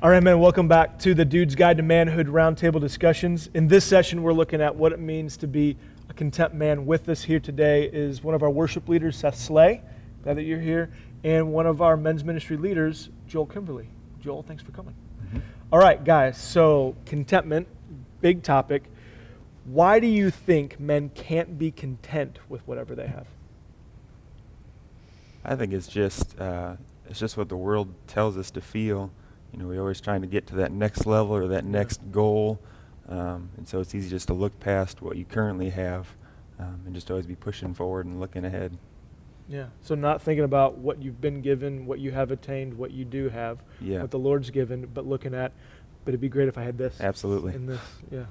All right, man, welcome back to the Dude's Guide to Manhood Roundtable discussions. In this session, we're looking at what it means to be a content man. With us here today is one of our worship leaders, Seth Slay, glad that you're here, and one of our men's ministry leaders, Joel Kimberly. Joel, thanks for coming. Mm-hmm. All right, guys, so contentment, big topic. Why do you think men can't be content with whatever they have? I think it's just what the world tells us to feel. You know, we're always trying to get to that next level or that next goal, and so it's easy just to look past what you currently have and just always be pushing forward and looking ahead. Yeah, so not thinking about what you've been given, what you have attained, what you do have, what the Lord's given, but looking at, but it'd be great if I had this. Absolutely. In this, yeah.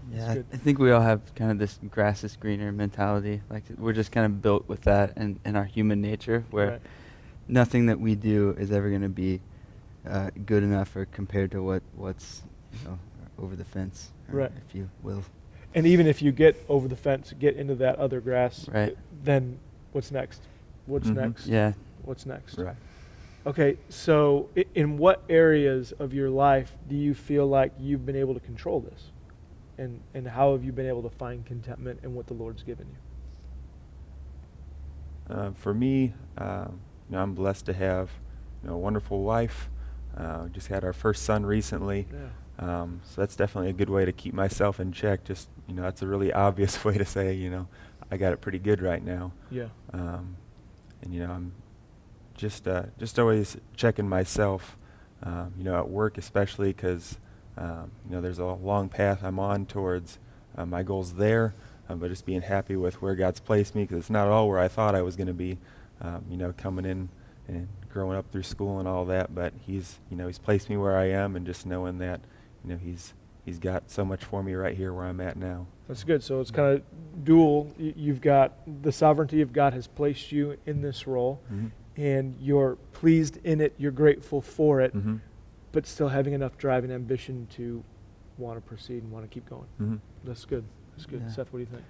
I think we all have kind of this grass is greener mentality. Like we're just kind of built with that in our human nature, where nothing that we do is ever going to be good enough or compared to what's over the fence, if you will. And even if you get over the fence, get into that other grass, then what's next? What's next? Yeah. What's next? Right. Okay, so in what areas of your life do you feel like you've been able to control this? And how have you been able to find contentment in what the Lord's given you? For me, I'm blessed to have a wonderful wife. Just had our first son recently. So that's definitely a good way to keep myself in check. Just, that's a really obvious way to say, I got it pretty good right now. Yeah. And, I'm just always checking myself, at work especially because, there's a long path I'm on towards my goals there, but just being happy with where God's placed me because it's not all where I thought I was going to be, coming in and growing up through school and all that, but he's placed me where I am, and just knowing that, he's got so much for me right here where I'm at now. That's good. So it's kind of dual. You've got the sovereignty of God has placed you in this role, and you're pleased in it, you're grateful for it, but still having enough drive and ambition to want to proceed and want to keep going. That's good. That's good. Yeah. Seth, what do you think?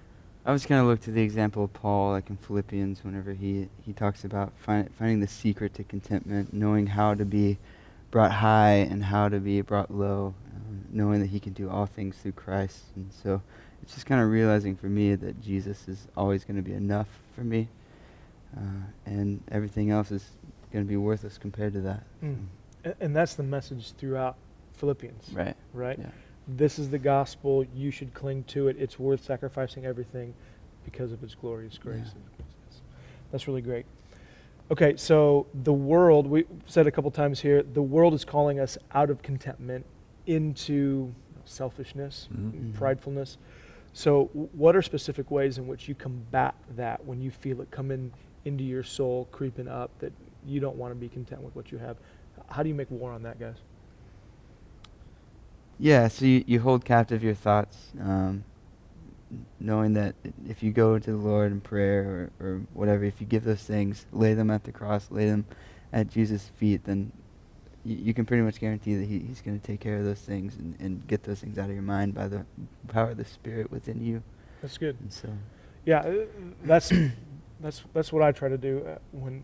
I was kind of look to the example of Paul, like in Philippians, whenever he talks about finding the secret to contentment, knowing how to be brought high and how to be brought low, knowing that he can do all things through Christ. And so it's just kind of realizing for me that Jesus is always going to be enough for me, and everything else is going to be worthless compared to that. And that's the message throughout Philippians. Right? Yeah. This is the gospel. You should cling to it. It's worth sacrificing everything because of its glorious grace. Yeah. That's really great. Okay, so the world, we said a couple times here, the world is calling us out of contentment into selfishness, pridefulness. So what are specific ways in which you combat that when you feel it coming into your soul, creeping up, that you don't want to be content with what you have? How do you make war on that, guys? Yeah, so you hold captive your thoughts, knowing that if you go to the Lord in prayer or whatever, if you give those things, lay them at the cross, lay them at Jesus' feet, then you can pretty much guarantee that he's going to take care of those things and get those things out of your mind by the power of the Spirit within you. That's good. And so, yeah, that's what I try to do when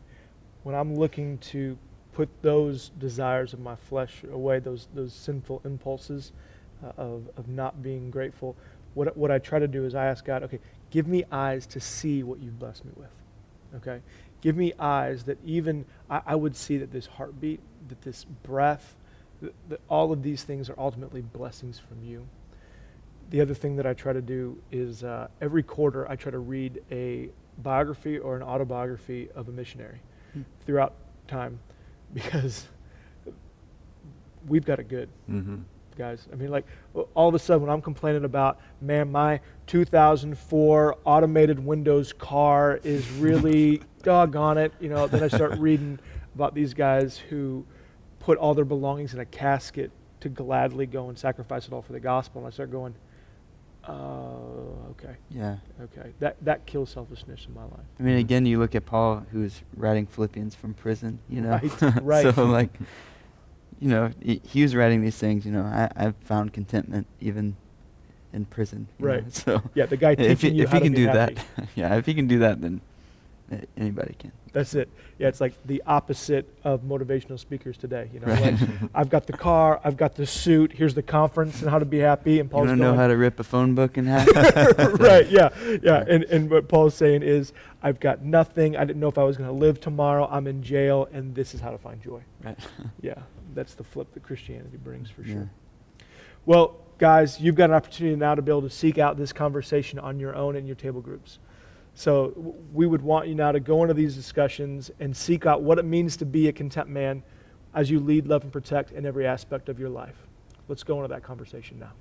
I'm looking to put those desires of my flesh away, those sinful impulses of not being grateful. What I try to do is I ask God, okay, give me eyes to see what you've blessed me with. Okay? Give me eyes that even I would see that this heartbeat, that this breath, that all of these things are ultimately blessings from you. The other thing that I try to do is every quarter I try to read a biography or an autobiography of a missionary throughout time, because we've got it good, guys. I mean, like, all of a sudden when I'm complaining about, man, my 2004 automated Windows car is really doggone it, then I start reading about these guys who put all their belongings in a casket to gladly go and sacrifice it all for the gospel, and I start going, okay. Yeah. Okay. That kills selfishness in my life. I mean, again, you look at Paul, who's writing Philippians from prison, Right. So, like, he was writing these things, I've found contentment even in prison. Right. So yeah, the guy teaching you how to be happy. If he can do that, then Anybody can. That's it. Yeah, it's like the opposite of motivational speakers today. You know, Right. like, I've got the car, I've got the suit. Here's the conference and how to be happy. And You Paul's want to know going, how to rip a phone book in half? right? Yeah, yeah. And what Paul's saying is, I've got nothing. I didn't know if I was going to live tomorrow. I'm in jail, and this is how to find joy. Right. Yeah, that's the flip that Christianity brings for Yeah. sure. Well, guys, you've got an opportunity now to be able to seek out this conversation on your own in your table groups. So we would want you now to go into these discussions and seek out what it means to be a content man as you lead, love, and protect in every aspect of your life. Let's go into that conversation now.